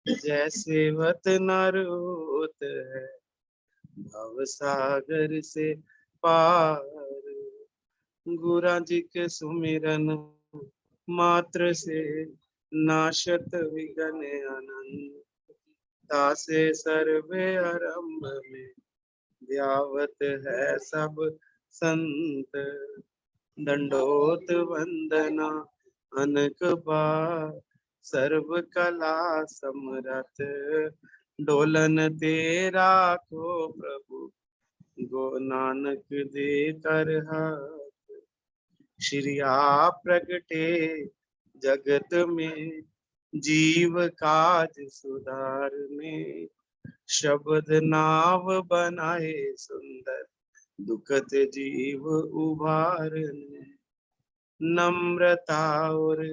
जैसे वत न रोत है भव सागर से पार। गुरा जी के सुमिरन मात्र से नाशत विघ्न अनंत। तासे सर्वे आरंभ में ध्यावत है सब संत। दंडोत वंदना अनक बार सर्व कला समरथ। डोलन तेरा को प्रभु गो नानक दे कर हाथ। श्री आप प्रगटे जगत में जीव काज सुधारने। शब्द नाव बनाए सुंदर दुखत जीव उभारने। नम्रता और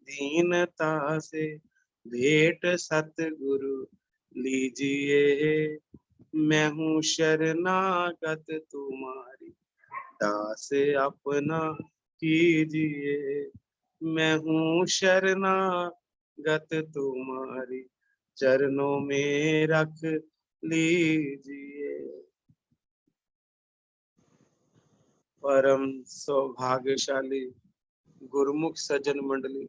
दीनता से भेंट सतगुरु लीजिए। मैं हूँ शरणागत तुम्हारी दास अपना कीजिए। मैं हूँ शरणागत तुम्हारी चरणों में रख लीजिए। परम सौभाग्यशाली गुरुमुख सज्जन मंडली,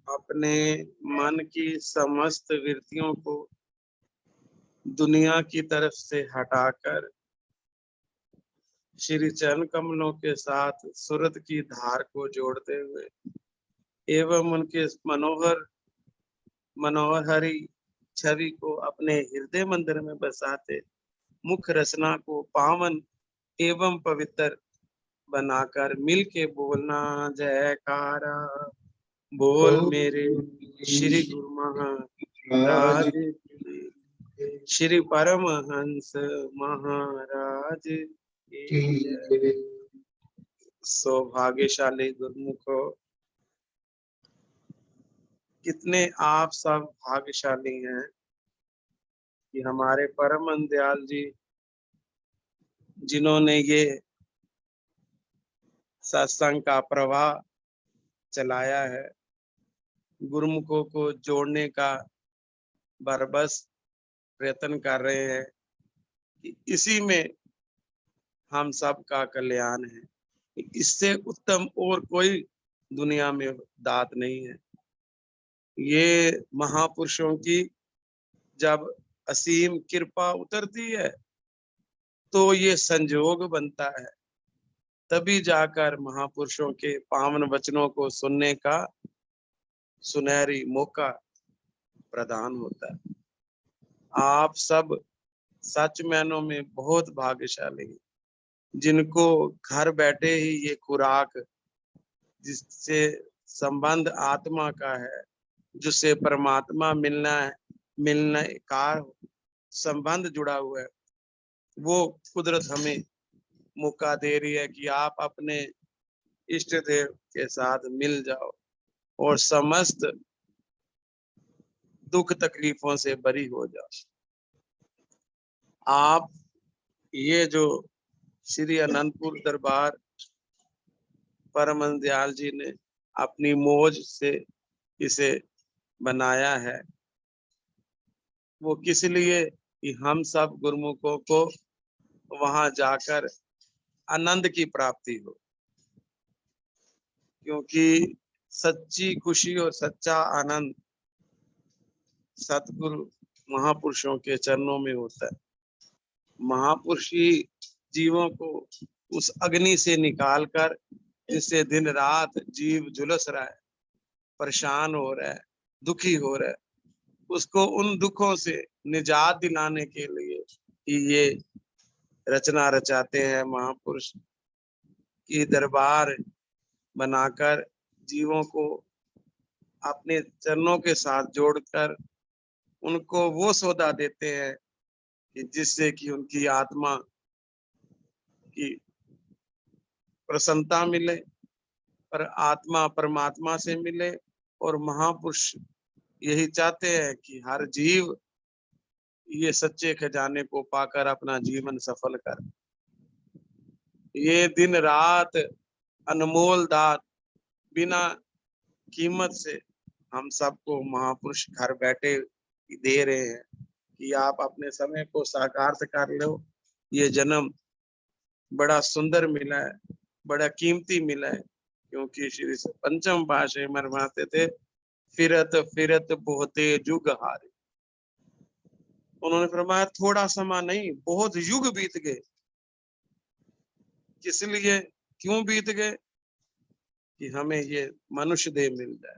अपने मन की समस्त वृत्तियों को दुनिया की तरफ से हटाकर श्री चरण कमलों के साथ सूरत की धार को जोड़ते हुए एवं उनके मनोहरी छवि को अपने हृदय मंदिर में बसाते मुख रचना को पावन एवं पवित्र बनाकर मिल के बोलना जयकारा। बोल मेरे श्री गुरु महाराज की, श्री परमहंस महाराज की जय। सौभाग्यशाली गुरुमुखो, कितने आप सब भाग्यशाली हैं कि हमारे परम दयाल जी जिन्होंने ये सत्संग का प्रवाह चलाया है, गुरुमुखों को जोड़ने का बरबस प्रयत्न कर रहे हैं कि इसी में हम सब का कल्याण है। इससे उत्तम और कोई दुनिया में दात नहीं है। ये महापुरुषों की जब असीम कृपा उतरती है तो ये संजोग बनता है, तभी जाकर महापुरुषों के पावन वचनों को सुनने का सुनहरी मौका प्रदान होता है। आप सब सच मायनों में बहुत भाग्यशाली हैं, जिनको घर बैठे ही ये खुराक जिससे संबंध आत्मा का है, जिससे परमात्मा मिलने का संबंध जुड़ा हुआ है, वो कुदरत हमें मौका दे रही है कि आप अपने इष्ट देव के साथ मिल जाओ और समस्त दुख तकलीफों से बरी हो जाओ। आप ये जो श्री अनंतपुर दरबार परम दयाल जी ने अपनी मौज से इसे बनाया है, वो किस लिए कि हम सब गुरुमुखों को वहां जाकर आनंद की प्राप्ति हो, क्योंकि सच्ची खुशी और सच्चा आनंद सतगुरु महापुरुषों के चरणों में होता है। महापुरुष ही जीवों को उस अग्नि से निकालकर, जिससे दिन रात जीव झुलस रहा है, परेशान हो रहा है, दुखी हो रहा है, उसको उन दुखों से निजात दिलाने के लिए ये रचना रचाते हैं महापुरुष की दरबार बनाकर जीवों को अपने चरणों के साथ जोड़कर उनको वो सौदा देते हैं कि जिससे कि उनकी आत्मा की प्रसन्नता मिले, पर आत्मा परमात्मा से मिले। और महापुरुष यही चाहते हैं कि हर जीव ये सच्चे खजाने को पाकर अपना जीवन सफल करे। ये दिन रात अनमोल दात बिना कीमत से हम सबको महापुरुष घर बैठे दे रहे हैं कि आप अपने समय को साकार से कर लो। ये जन्म बड़ा सुंदर मिला है, बड़ा कीमती मिला है, क्योंकि श्री पंचम पातशाही फरमाते थे, फिरत फिरत बहुते युग हारे। उन्होंने फरमाया थोड़ा समय नहीं, बहुत युग बीत गए। किस लिए, क्यों बीत गए? कि हमें ये मनुष्य देह मिल जाए।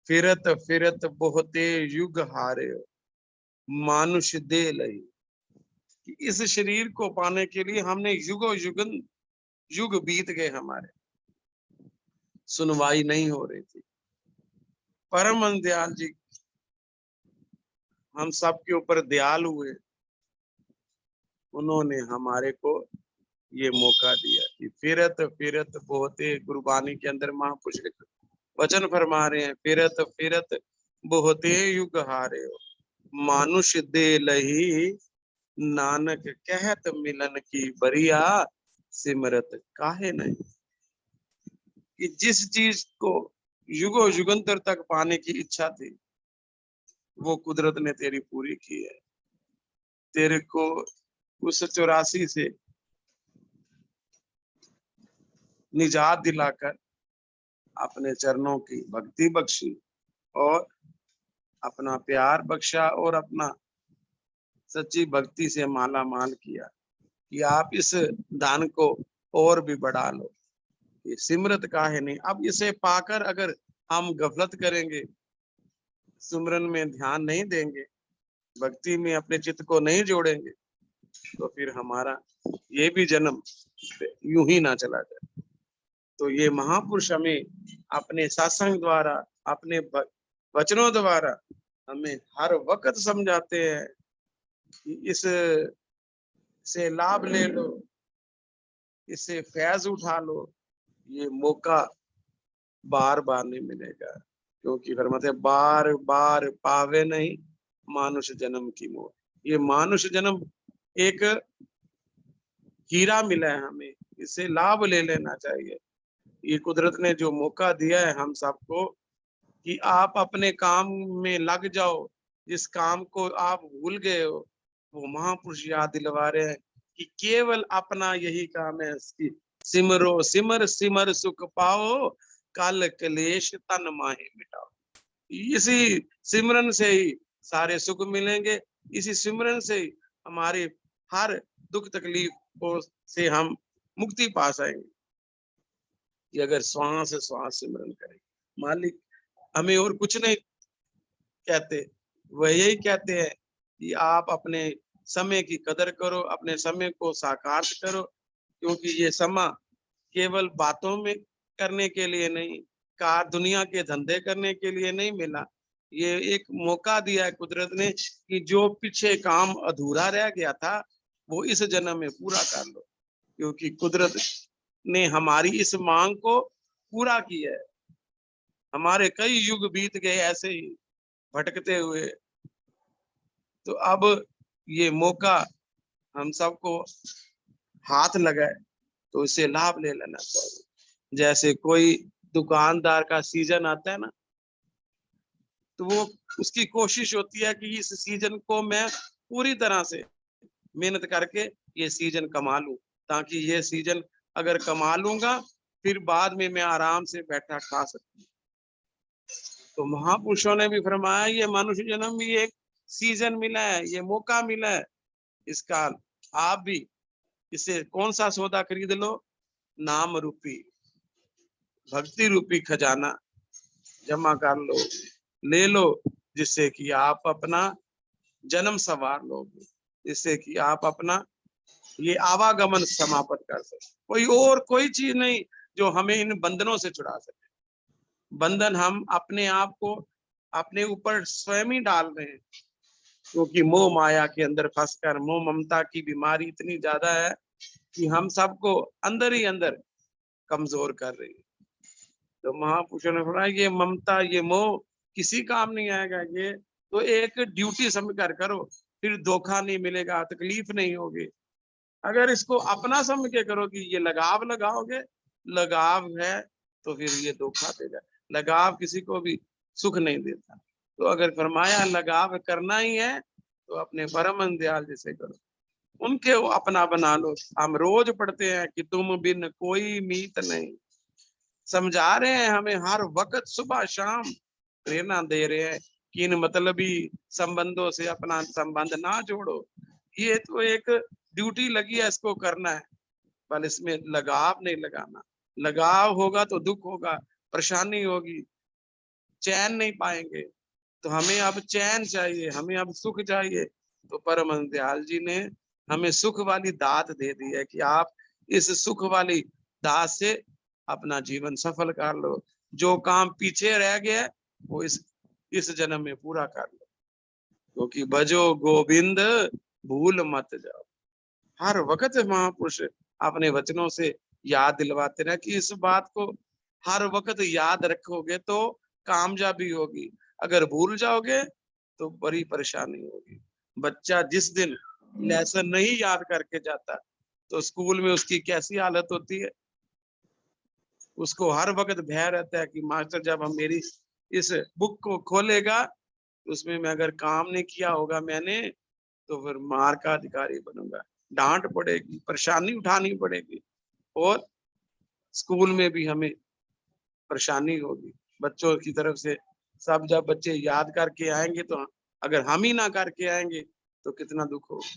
फिरत फिरत बहुते युग हारे, मानुष दे लई। कि इस शरीर को पाने के लिए हमने युगो युगन युग बीत गए हमारे, सुनवाई नहीं हो रही थी। परम दयाल जी हम सब के ऊपर दयाल हुए, उन्होंने हमारे को ये मौका दिया कि फिरत फिरत बहुते, गुरबानी के अंदर महापुरुष वचन फरमा रहे हैं, फिरत फिरत बहुते युग हारे हो, मानुष दे लही, नानक कहत मिलन की बरिया, सिमरत काहे नहीं। कि जिस चीज को युगो युगंतर तक पाने की इच्छा थी, वो कुदरत ने तेरी पूरी की है। तेरे को उस 84 से निजात दिलाकर अपने चरणों की भक्ति बख्शी और अपना प्यार बख्शा और अपना सच्ची भक्ति से माला माल किया कि आप इस दान को और भी बढ़ा लो। ये सिमरत काहे नहीं। अब इसे पाकर अगर हम गफलत करेंगे, सिमरन में ध्यान नहीं देंगे, भक्ति में अपने चित्त को नहीं जोड़ेंगे, तो फिर हमारा ये भी जन्म यूं ही ना चला जाए। तो ये महापुरुष हमें अपने सत्संग द्वारा, अपने वचनों द्वारा हमें हर वक्त समझाते हैं कि इस से लाभ ले लो, इससे फैज उठा लो। ये मौका बार बार नहीं मिलेगा, क्योंकि फरमाते बार बार पावे नहीं मानुष जन्म की मोह। ये मानुष जन्म एक हीरा मिला है हमें, इससे लाभ ले लेना चाहिए। ये कुदरत ने जो मौका दिया है हम सबको कि आप अपने काम में लग जाओ, जिस काम को आप भूल गए हो वो महापुरुष याद दिलवा रहे हैं कि केवल अपना यही काम है कि सिमरो सिमर सिमर सुख पाओ, काल कलेश तन माहे मिटाओ। इसी सिमरन से ही सारे सुख मिलेंगे, इसी सिमरन से ही हमारे हर दुख तकलीफ से हम मुक्ति पा जाएंगे कि अगर श्वास श्वास सिमरन करें। मालिक हमें और कुछ नहीं कहते, वह यही कहते हैं कि आप अपने समय की कदर करो, अपने समय को साकार करो, क्योंकि ये समय केवल बातों में करने के लिए नहीं, कार दुनिया के धंधे करने के लिए नहीं मिला। ये एक मौका दिया है कुदरत ने कि जो पीछे काम अधूरा रह गया था वो इस जन्म में पूरा कर लो, क्योंकि कुदरत ने हमारी इस मांग को पूरा किया है। हमारे कई युग बीत गए ऐसे ही भटकते हुए, तो अब ये मौका हम सबको हाथ लगाए तो इससे लाभ ले लेना चाहिए। जैसे कोई दुकानदार का सीजन आता है ना, तो वो उसकी कोशिश होती है कि इस सीजन को मैं पूरी तरह से मेहनत करके ये सीजन कमा लूं, ताकि ये सीजन अगर कमा लूंगा फिर बाद में मैं आराम से बैठा खा सकूं। तो महापुरुषों ने भी फरमाया ये मनुष्य जन्म भी एक सीजन मिला है, ये मौका मिला है, इसका आप भी इसे कौन सा सौदा खरीद लो, नाम रूपी भक्ति रूपी खजाना जमा कर लो, ले लो, जिससे कि आप अपना जन्म संवार लोगे, जिससे कि आप अपना ये आवागमन समाप्त कर सके। कोई और कोई चीज नहीं जो हमें इन बंधनों से छुड़ा सके। बंधन हम अपने आप को अपने ऊपर स्वयं ही डाल रहे हैं, क्योंकि मोह माया के अंदर फंसकर मोह ममता की बीमारी इतनी ज्यादा है कि हम सबको अंदर ही अंदर कमजोर कर रही है। तो महापुरुषों ने बोला ये ममता ये मोह किसी काम नहीं आएगा, ये तो एक ड्यूटी समझ कर करो, फिर धोखा नहीं मिलेगा, तकलीफ नहीं होगी। अगर इसको अपना समझ के करो कि ये लगाव लगाओगे, लगाव है तो फिर ये धोखा देगा। लगाव किसी को भी सुख नहीं देता। तो अगर फरमाया लगाव करना ही है तो अपने परम दयाल जी से करो, उनके वो अपना बना लो। हम रोज पढ़ते हैं कि तुम बिन कोई मीत नहीं, समझा रहे हैं हमें हर वक्त सुबह शाम, प्रेरणा दे रहे हैं कि इन मतलबी संबंधों से अपना संबंध ना जोड़ो। ये तो एक ड्यूटी लगी है, इसको करना है, पर इसमें लगाव नहीं लगाना। लगाव होगा तो दुख होगा, परेशानी होगी, चैन नहीं पाएंगे। तो हमें अब चैन चाहिए, हमें अब सुख चाहिए। तो परम दयाल जी ने हमें सुख वाली दात दे दी है कि आप इस सुख वाली दात से अपना जीवन सफल कर लो। जो काम पीछे रह गया वो इस जन्म में पूरा कर लो, क्योंकि भजो गोविंद भूल मत जाओ। हर वक्त महापुरुष अपने वचनों से याद दिलवाते रहे कि इस बात को हर वक्त याद रखोगे तो कामयाबी होगी, अगर भूल जाओगे तो बड़ी परेशानी होगी। बच्चा जिस दिन लेसन नहीं याद करके जाता तो स्कूल में उसकी कैसी हालत होती है, उसको हर वक्त भय रहता है कि मास्टर जब हम मेरी इस बुक को खोलेगा उसमें मैं अगर काम नहीं किया होगा मैंने तो फिर मार का अधिकारी बनूंगा, डांट पड़ेगी, परेशानी उठानी पड़ेगी। और स्कूल में भी हमें परेशानी होगी बच्चों की तरफ से। सब जब बच्चे याद करके आएंगे तो अगर हम ही ना करके आएंगे तो कितना दुख होगा।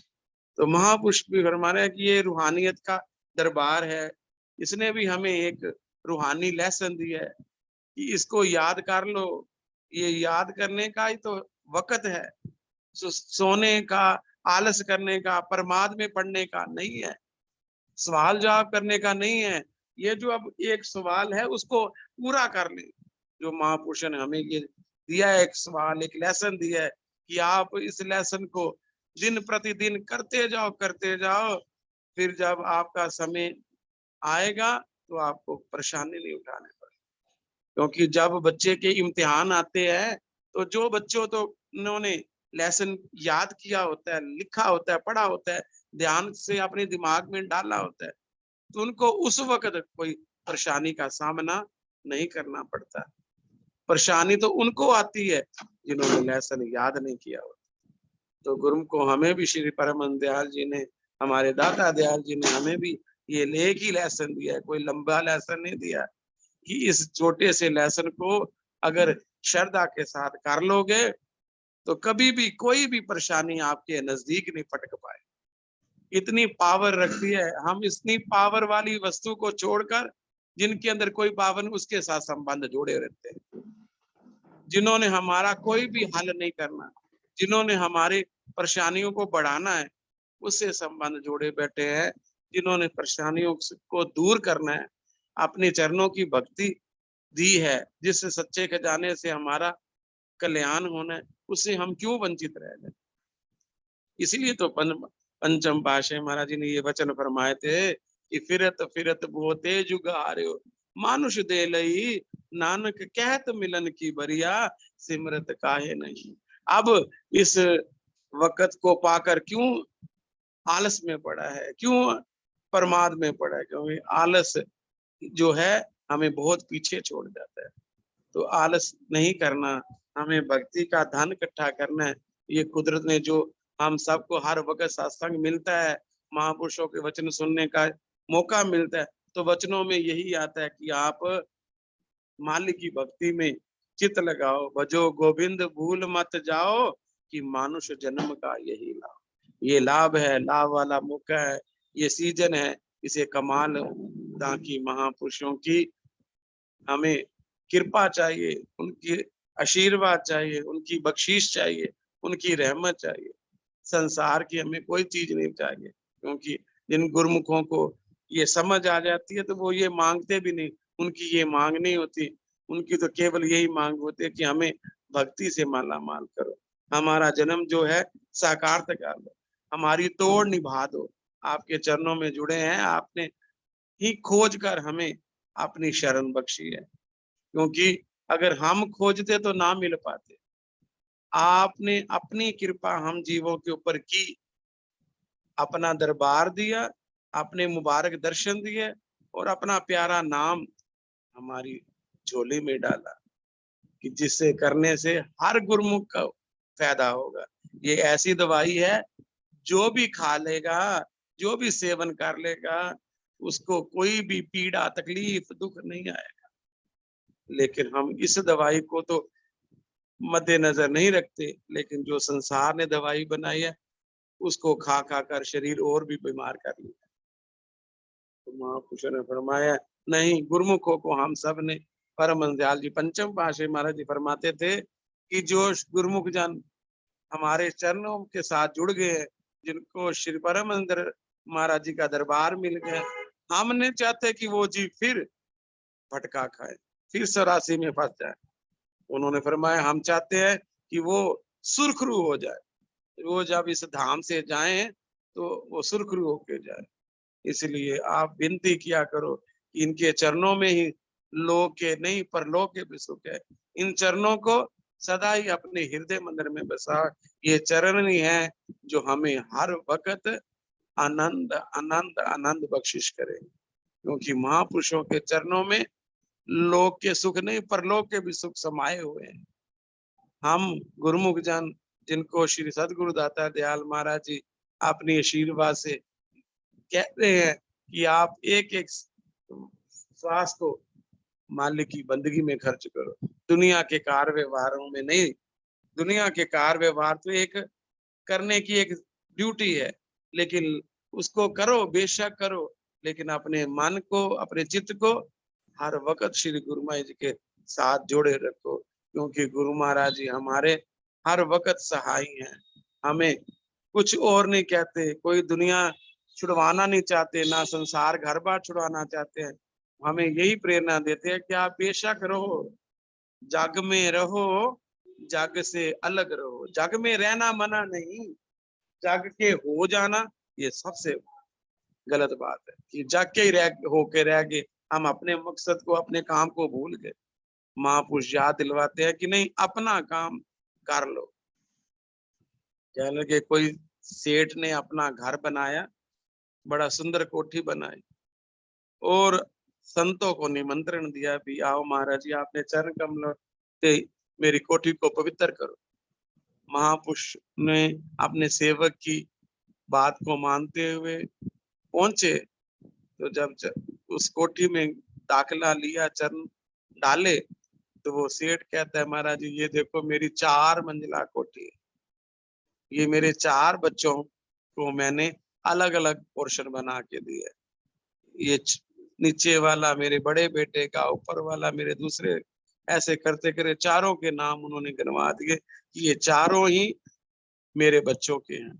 तो महापुरुष भी फरमाना है कि ये रूहानियत का दरबार है, इसने भी हमें एक रूहानी लेसन दिया है कि इसको याद कर लो। ये याद करने का ही तो वक्त है, सोने का, आलस करने का, प्रमाद में पड़ने का नहीं है, सवाल जवाब करने का नहीं है। ये जो अब एक सवाल है उसको पूरा कर ले। जो महापुरुष ने हमें ये दिया है, एक सवाल, एक लेसन दिया है कि आप इस लेसन को दिन प्रतिदिन करते जाओ, फिर जब आपका समय आएगा तो आपको परेशानी नहीं उठाने पड़े। क्योंकि जब बच्चे के इम्तिहान आते हैं तो जो बच्चों तो उन्होंने लेसन याद किया होता है, लिखा होता है, पढ़ा होता है, ध्यान से अपने दिमाग में डाला होता है, तो उनको उस वक्त कोई परेशानी का सामना नहीं करना पड़ता। परेशानी तो उनको आती है जिन्होंने लेसन याद नहीं किया होता। तो गुरु को हमें भी श्री परम दयाल जी ने, हमारे दाता दयाल जी ने हमें भी ये एक ही लेसन दिया है, कोई लंबा लेसन नहीं दिया कि इस छोटे से लेसन को अगर श्रद्धा के साथ कर लोगे तो कभी भी कोई भी परेशानी आपके नजदीक नहीं पटक पाए। इतनी पावर रखती है, हम इतनी पावर वाली वस्तु को छोड़कर जिनके अंदर कोई पावर नहीं उसके साथ संबंध जोड़े रहते हैं। जिन्होंने हमारा कोई भी हल नहीं करना, जिन्होंने हमारी परेशानियों को बढ़ाना है उससे संबंध जोड़े बैठे हैं। जिन्होंने परेशानियों को दूर करना है, अपने चरणों की भक्ति दी है, जिससे सच्चे खजाने से हमारा कल्याण होना है, उससे हम क्यों वंचित रह जाए। इसीलिए तो पंचम पातशाही महाराज जी ने ये वचन फरमाए थे कि फिरत फिरत बोते जुग हार्यो, मानुष दे लई नानक कहत मिलन की बरिया, सिमरत काहे नहीं। अब इस वक्त को पाकर क्यों आलस में पड़ा है, क्यों प्रमाद में पड़ा है, क्योंकि आलस जो है हमें बहुत पीछे छोड़ जाता है। तो आलस नहीं करना, हमें भक्ति का धन इकट्ठा करना है। ये कुदरत ने जो हम सबको हर वक्त सत्संग मिलता है, महापुरुषों के वचन सुनने का मौका मिलता है, तो वचनों में यही आता है कि आप मालिक की भक्ति में चित लगाओ, भजो गोविंद भूल मत जाओ, कि मानुष जन्म का यही लाभ। ये लाभ है, लाभ वाला मौका है, ये सीजन है, इसे कमाल ताकि महापुरुषों की हमें कृपा चाहिए, उनकी आशीर्वाद चाहिए, उनकी बख्शीश चाहिए, उनकी रहमत चाहिए। संसार की हमें कोई चीज नहीं चाहिए, क्योंकि जिन गुरुमुखों को ये समझ आ जाती है तो वो ये मांगते भी नहीं, उनकी ये मांग नहीं होती। उनकी तो केवल यही मांग होती है कि हमें भक्ति से माला माल करो, हमारा जन्म जो है साकार कर दो, हमारी तोड़ निभा दो। आपके चरणों में जुड़े हैं, आपने ही खोज कर हमें अपनी शरण बख्शी है, क्योंकि अगर हम खोजते तो ना मिल पाते। आपने अपनी कृपा हम जीवों के ऊपर की, अपना दरबार दिया, अपने मुबारक दर्शन दिए और अपना प्यारा नाम हमारी झोली में डाला। कि जिससे करने से हर गुरुमुख का फायदा होगा। ये ऐसी दवाई है, जो भी खा लेगा, जो भी सेवन कर लेगा, उसको कोई भी पीड़ा, तकलीफ, दुख नहीं आएगा। लेकिन हम इस दवाई को तो मद्देनजर नहीं रखते, लेकिन जो संसार ने दवाई बनाई है, उसको खा खा कर शरीर और भी बीमार कर लिया। तो महापुरुषों ने फरमाया, नहीं, गुरुमुखों को हम सब ने, परम दयाल जी पंचम पातशाही महाराज जी फरमाते थे कि जो गुरुमुख जन हमारे चरणों के साथ जुड़ गए हैं, जिनको श्री परमहंस महाराज जी का दरबार मिल गया, हम नहीं चाहते कि वो जी फिर भटका खाए, फिर 84 में फंस जाए। उन्होंने फरमाया, हम चाहते हैं कि वो सुरखरू हो जाए, वो जब इस धाम से जाएं तो वो सुरखरू होके जाए। इसलिए आप विनती किया करो कि इनके चरणों में ही लोक के नहीं परलोक के भी सुख है। इन चरणों को सदा ही अपने हृदय मंदिर में बसा। ये चरण ही है जो हमें हर वक्त आनंद आनंद आनंद बख्शिश करे, क्योंकि महापुरुषों के चरणों में लोक के सुख नहीं परलोक के भी सुख समाये हुए हैं। हम गुरुमुख जन, जिनको श्री सदगुरु दाता दयाल महाराज जी अपनी आशीर्वाद से कहते हैं कि आप एक एक श्वास को मालिक की बंदगी में खर्च करो, दुनिया के कार्य व्यवहारों में नहीं। दुनिया के कार्य व्यवहार तो एक करने की एक ड्यूटी है, लेकिन उसको करो, बेशक करो, लेकिन अपने मन को, अपने चित्त को हर वक्त श्री गुरु महाराज जी के साथ जोड़े रखो, क्योंकि गुरु महाराज जी हमारे हर वक्त सहाय हैं। हमें कुछ और नहीं कहते, कोई दुनिया छुड़वाना नहीं चाहते, ना संसार घर बार छुड़वाना चाहते हैं। हमें यही प्रेरणा देते हैं कि आप बेशक रहो, जग में रहो, जग से अलग रहो। जग में रहना मना नहीं, जग के हो जाना ये सबसे गलत बात है कि जग के ही होके रह गए, हम अपने मकसद को, अपने काम को भूल गए। महापुरुष याद दिलवाते हैं कि नहीं, अपना काम कर लो। कह लगे कोई सेठ ने अपना घर बनाया, बड़ा सुंदर कोठी बनाई और संतों को निमंत्रण दिया भी आओ महाराज जी, आपने चरण कमल से मेरी कोठी को पवित्र करो। महापुरुष ने अपने सेवक की बात को मानते हुए पहुंचे, तो जब उस कोठी में दाखिला लिया, चरण डाले, तो वो सेठ कहता है, महाराज जी ये देखो मेरी 4 मंजिला कोठी है, ये मेरे 4 बच्चों को मैंने अलग अलग पोर्शन बना के दिया, ये नीचे वाला मेरे बड़े बेटे का, ऊपर वाला मेरे दूसरे, ऐसे करते करते चारों के नाम उन्होंने गिनवा दिए कि ये चारों ही मेरे बच्चों के हैं।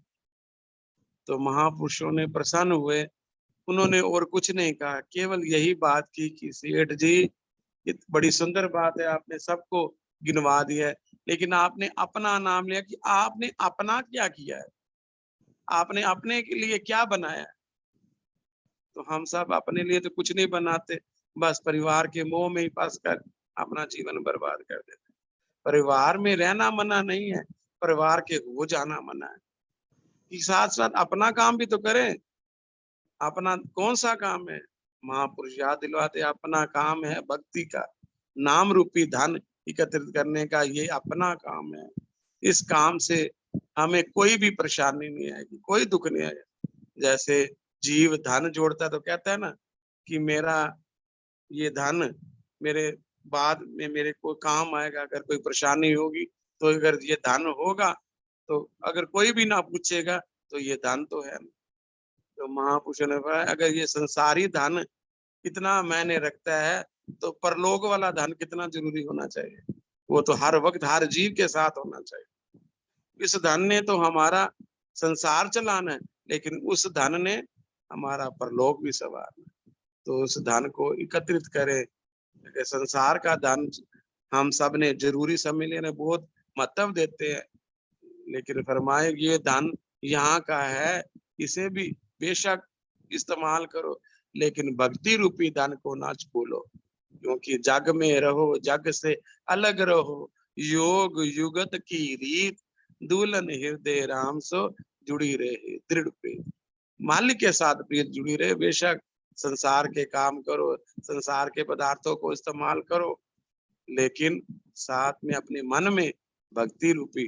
तो महापुरुषों ने प्रसन्न हुए, उन्होंने और कुछ नहीं कहा, केवल यही बात की कि सेठ जी बड़ी सुंदर बात है, आपने सबको गिनवा दिया है, लेकिन आपने अपना नाम लिया कि आपने अपना क्या किया है, आपने अपने के लिए क्या बनाया है। तो हम सब अपने लिए तो कुछ नहीं बनाते, बस परिवार के मोह में ही फंस कर अपना जीवन बर्बाद कर देते। परिवार में रहना मना नहीं है, परिवार के हो जाना मना है। कि साथ साथ अपना काम भी तो करें। अपना कौन सा काम है? महापुरुष याद दिलवाते, अपना काम है भक्ति का, नाम रूपी धन एकत्रित करने का, ये अपना काम है। इस काम से हमें कोई भी परेशानी नहीं आएगी, कोई दुख नहीं आएगा। जैसे जीव धन जोड़ता तो कहता है ना कि मेरा ये धन मेरे बाद में मेरे को काम आएगा, अगर कोई परेशानी होगी तो अगर ये धन होगा तो अगर कोई भी ना पूछेगा तो ये धन तो है। तो महापुरुष ने कहा अगर ये संसारी धन कितना मायने रखता है तो परलोक वाला धन कितना जरूरी होना चाहिए। वो तो हर वक्त हर जीव के साथ होना चाहिए। इस धन ने तो हमारा संसार चलाना है, लेकिन उस धन ने हमारा परलोक भी संवारना है। तो उस धन को एकत्रित करें। संसार का धन हम सब ने जरूरी समझ लेना, बहुत महत्व देते हैं, लेकिन फरमाए ये धन यहाँ का है, इसे भी बेशक इस्तेमाल करो, लेकिन भक्ति रूपी धन को ना भूलो, क्योंकि जग में रहो, जग से अलग रहो, योग युगत की रीत, दुल्हन हृदय राम सो जुड़ी रहे दृढ़ पे। मालिक के साथ प्रीत जुड़ी रहे। बेशक संसार के काम करो, संसार के पदार्थों को इस्तेमाल करो, लेकिन साथ में अपने मन में भक्ति रूपी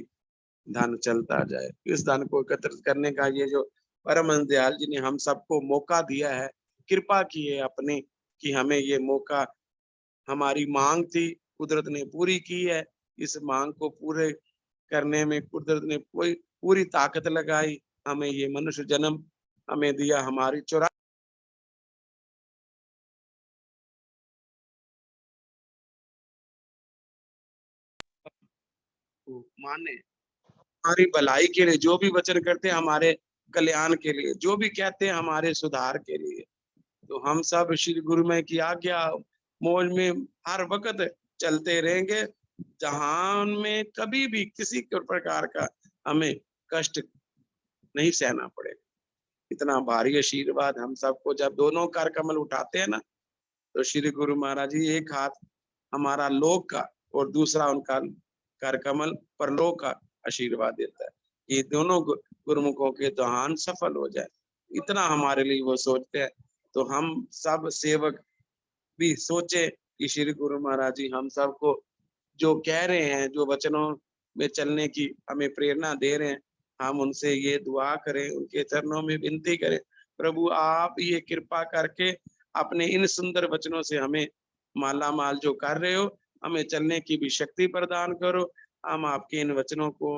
धन चलता जाए। इस धन को एकत्रित करने का ये जो परमहंस दयाल जी ने हम सबको मौका दिया है, कृपा की है अपनी कि हमें ये मौका, हमारी मांग थी, कुदरत ने पूरी की है। इस मांग को पूरे करने में कुदरत ने कोई पूरी ताकत लगाई, हमें ये मनुष्य जन्म हमें दिया। हमारी चौरा माने हमारी भलाई के लिए जो भी वचन करते हैं, हमारे कल्याण के लिए, जो भी कहते हैं हमारे सुधार के लिए। तो हम सब श्री गुरुमय की आज्ञा मौज में हर वक्त चलते रहेंगे, जहां में कभी भी किसी प्रकार का हमें कष्ट नहीं सहना पड़ेगा। इतना भारी आशीर्वाद हम सबको, जब दोनों कर कमल उठाते हैं ना, तो श्री गुरु महाराज जी एक हाथ हमारा लोक का और दूसरा उनका कर कमल परलोक का आशीर्वाद देता है। ये दोनों गुरुमुखों के दोहान सफल हो जाए, इतना हमारे लिए वो सोचते हैं। तो हम सब सेवक भी सोचे कि श्री गुरु महाराज जी हम सबको जो कह रहे हैं, जो वचनों में चलने की हमें प्रेरणा दे रहे हैं, हम उनसे ये दुआ करें, उनके चरणों में विनती करें, प्रभु आप ये कृपा करके अपने इन सुंदर वचनों से हमें माला माल जो कर रहे हो, हमें चलने की भी शक्ति प्रदान करो। हम आपके इन वचनों को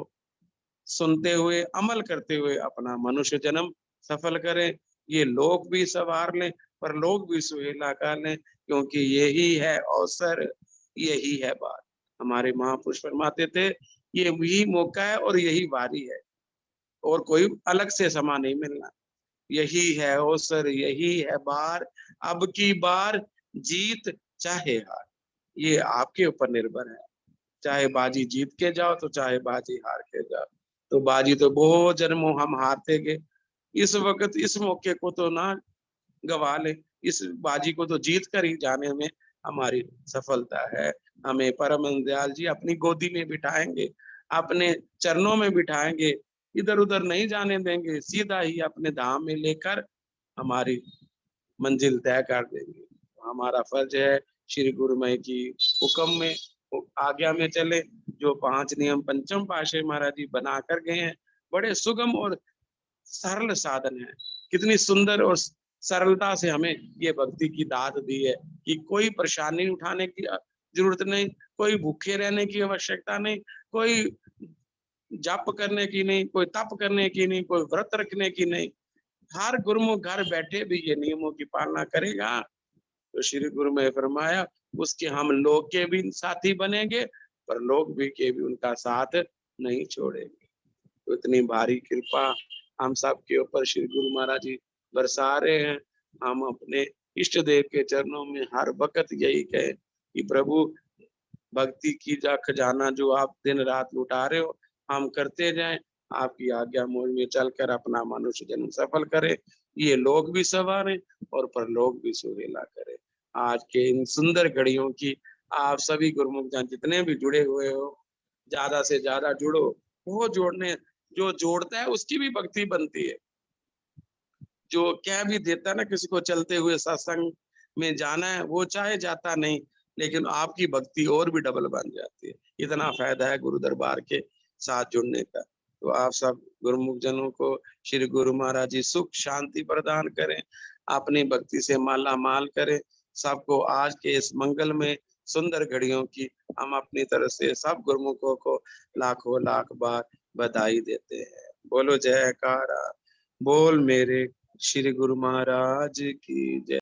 सुनते हुए अमल करते हुए अपना मनुष्य जन्म सफल करें। ये लोक भी सवार लें, पर लोक भी सुहेला कर लें, क्योंकि यही है अवसर, यही है बात। हमारे महापुरुष फरमाते थे, ये वही मौका है और यही बारी है, और कोई अलग से समा नहीं मिलना। यही है अवसर, यही है बार, अब की बार जीत चाहे हार, ये आपके ऊपर निर्भर है। चाहे बाजी जीत के जाओ तो चाहे बाजी हार के जाओ। तो बाजी तो बहुत जन्मों हम हारते गए, इस वक्त इस मौके को तो ना गवा ले, इस बाजी को तो जीत कर ही जाने में हमारी सफलता है। हमें परम दयाल जी अपनी गोदी में बिठाएंगे, अपने चरणों में बिठाएंगे, इधर उधर नहीं जाने देंगे, सीधा ही अपने धाम में लेकर हमारी मंजिल तय कर देंगे। हमारा फर्ज है श्री गुरुमय की हुक्म में, आज्ञा में चले। जो 5 नियम पंचम पातशाही महाराज जी बना कर गए हैं, बड़े सुगम और सरल साधन है। कितनी सुंदर और सरलता से हमें ये भक्ति की दात दी है कि कोई परेशानी उठाने की जरूरत नहीं, कोई भूखे रहने की आवश्यकता नहीं, कोई जप करने की नहीं, कोई तप करने की नहीं, कोई व्रत रखने की नहीं। हर गुरुमुख घर बैठे भी ये नियमों की पालना करेगा, तो श्री गुरु में फरमाया उसके हम लोग के भी साथी बनेंगे, पर लोग भी के भी उनका साथ नहीं छोड़ेंगे। तो इतनी भारी कृपा हम सब के ऊपर श्री गुरु महाराज जी बरसा रहे हैं। हम अपने इष्ट देव के चरणों में हर वक्त यही कहे कि प्रभु भक्ति की जा खजाना जो आप दिन रात लुटा रहे हो, हम करते जाएं, आपकी आज्ञा मोड़ में चलकर अपना मनुष्य जन्म सफल करे। ये लोग भी सवारें और परलोक भी सुहेला करे। आज के इन सुंदर घड़ियों की आप सभी गुरुमुख जन जितने भी जुड़े हुए हो, ज्यादा से ज्यादा जुड़ो। वो जोड़ने, जो जोड़ता है उसकी भी भक्ति बनती है। जो कह भी देता है ना किसी को चलते हुए सत्संग में जाना है, वो चाहे जाता नहीं, लेकिन आपकी भक्ति और भी डबल बन जाती है। इतना फायदा है गुरु दरबार के साथ जुड़ने का। तो आप सब गुरुमुख जनों को श्री गुरु महाराज जी सुख शांति प्रदान करें, अपनी भक्ति से माला माल करें। सबको आज के इस मंगल में सुंदर घड़ियों की हम अपनी तरफ से सब गुरुमुखों को लाखों लाख बार बधाई देते हैं। बोलो जयकारा, बोल मेरे श्री गुरु महाराज की जय।